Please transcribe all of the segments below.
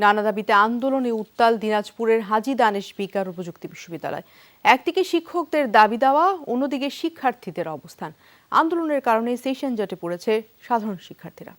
নানা দাবিতে আন্দোলনে উত্তাল দিনাজপুরের হাজী দানেশ বিজ্ঞান ও প্রযুক্তি বিশ্ববিদ্যালয়। একদিকে শিক্ষকদের দাবি দেওয়া, অন্যদিকে শিক্ষার্থীদের অবস্থান। আন্দোলনের কারণে সেশন জটে পড়েছে সাধারণ শিক্ষার্থীরা।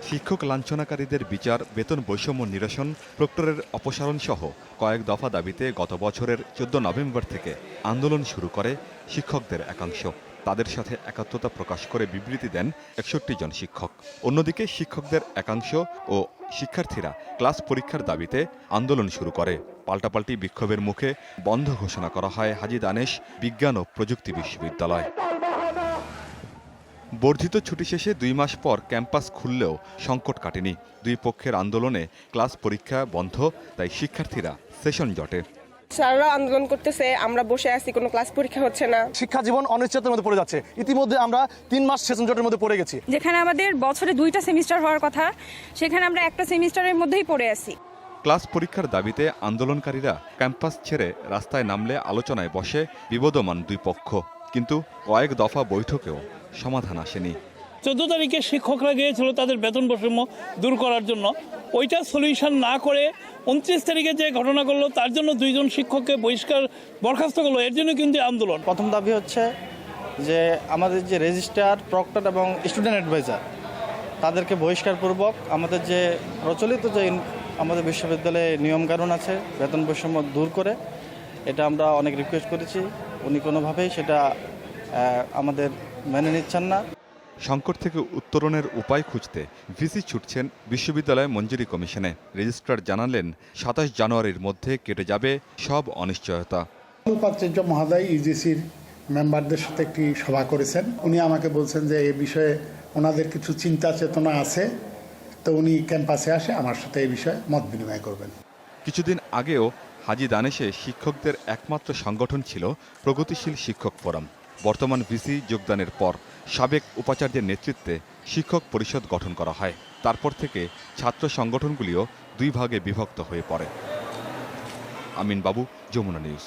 শিক্ষক লাঞ্ছনাকারীদের বিচার, বেতন বৈষম্য নিরসন, প্রক্টরের অপসারণ সহ কয়েক দফা দাবিতে গত বছরের 14 নভেম্বর থেকে আন্দোলন শুরু করে শিক্ষকদের একাংশ। তাদের সাথে একাত্মতা প্রকাশ করে বিবৃতি দেন 61 জন শিক্ষক। অন্যদিকে শিক্ষকদের একাংশ ও শিক্ষার্থীরা ক্লাস পরীক্ষার দাবিতে আন্দোলন শুরু করে। পাল্টাপাল্টি বিক্ষোভের মুখে বন্ধ ঘোষণা করা হয় হাজী দানেশ বিজ্ঞান ও প্রযুক্তি বিশ্ববিদ্যালয়। বর্ধিত ছুটি শেষে 2 মাস পর ক্যাম্পাস খুললেও সংকট কাটেনি। দুই পক্ষের আন্দোলনে ক্লাস পরীক্ষা বন্ধ, তাই শিক্ষার্থীরা সেশন জটে। স্যাররা আন্দোলন করতেছে, আমরা বসে আছি, কোনো ক্লাস পরীক্ষা হচ্ছে না। শিক্ষা জীবন অনিশ্চয়তার মধ্যে পড়ে যাচ্ছে। ইতিমধ্যে আমরা 3 মাস সেশন জটের মধ্যে পড়ে গেছি। যেখানে আমাদের বছরে 2টা সেমিস্টার হওয়ার কথা, সেখানে আমরা একটা সেমিস্টারের মধ্যেই পড়ে আছি। ক্লাস পরীক্ষার দাবিতে আন্দোলনকারীরা ক্যাম্পাস ছেড়ে রাস্তায় নামলে আলোচনায় বসে বিবদমান দুই পক্ষ, কিন্তু কয়েক দফা বৈঠকেও সমাধান আসেনি। 14 তারিখে শিক্ষকরা গিয়েছিল তাদের বেতন বৈষম্য দূর করার জন্য, ওইটা সলিউশন না করে 29 তারিখে যে ঘটনা করলো তার জন্য 2 জন শিক্ষককে বরখাস্ত করলো। এর জন্য কিন্তু আন্দোলন। প্রথম দাবি হচ্ছে যে আমাদের যে রেজিস্ট্রার, প্রক্টর এবং স্টুডেন্ট অ্যাডভাইজার তাদেরকে বহিষ্কারপূর্বক আমাদের যে প্রচলিত যে আমাদের বিশ্ববিদ্যালয়ে নিয়মকানুন আছে বেতন বৈষম্য দূর করে, এটা আমরা অনেক রিকোয়েস্ট করেছি। উনি কোনোভাবেই সেটা আমাদের মেনে নিচ্ছেন না। সংকট থেকে উত্তরণের উপায় খুঁজতে ভিসি ছুটছেন বিশ্ববিদ্যালয় মঞ্জুরি কমিশনে। রেজিস্ট্রার জানালেন 27 জানুয়ারির মধ্যে কেটে যাবে সব অনিশ্চয়তা। উপাচার্য মহোদয় ইউজিসির মেম্বারদের সাথে একটি সভা করেছেন। উনি আমাকে বলছেন যে এই বিষয়ে ওনাদের কিছু চিন্তা চেতনা আছে, তো উনি ক্যাম্পাসে আসে আমার সাথে এই বিষয়ে মত বিনিময় করবেন। কিছুদিন আগেও হাজী দানেশে শিক্ষকদের একমাত্র সংগঠন ছিল প্রগতিশীল শিক্ষক ফোরাম। বর্তমান ভিসি যোগদানের পর সাবেক উপাচার্যের নেতৃত্বে শিক্ষক পরিষদ গঠন করা হয়। তারপর থেকে ছাত্র সংগঠনগুলিও 2 ভাগে বিভক্ত হয়ে পড়ে। আমিন বাবু, যমুনা নিউজ।